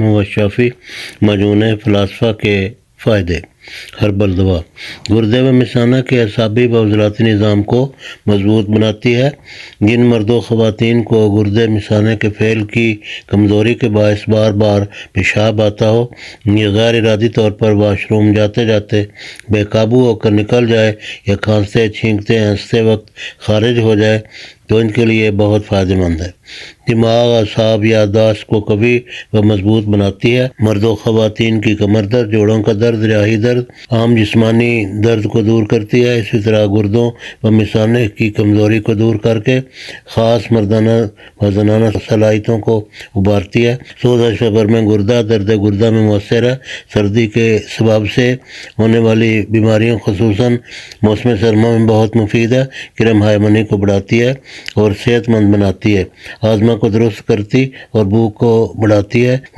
व शाफी मजून फ़लासफ़ा के फ़ायदे। हर्बल दवा गुर्दे व मिसाना के असाबी व उज़लाती निज़ाम को मजबूत बनाती है। जिन मर्दों ख़वातीन को गुर्दे मिसाने के फ़ेल की कमज़ोरी के बायस बार बार पेशाब आता हो या गैर इरादी तौर पर वाशरूम जाते जाते बेकाबू होकर निकल जाए या खांसते छींकते हंसते वक्त खारिज हो जाए तो इनके लिए बहुत फ़ायदेमंद है। दिमाग, असाब, याददाश्त को कवी व मजबूत बनाती है। मर्दों ख़वातीन की कमर दर्द, जोड़ों का दर्द, रिहाई दर्द, आम जिस्मानी दर्द को दूर करती है। इसी तरह गुर्दों व मिसाने की कमज़ोरी को दूर करके ख़ास मर्दाना व ज़नाना सलाहियतों को उभारती है। सोज़श व बर्म गुर्दा, दर्द गुर्दा में मौसर है। सर्दी के सबब से होने वाली बीमारियों ख़ुसूसन मौसम सरमा में बहुत मुफीद है। किरम हायमनी को बढ़ाती है और सेहतमंद बनाती है। हाजमा को दुरुस्त करती और भूख को बढ़ाती है।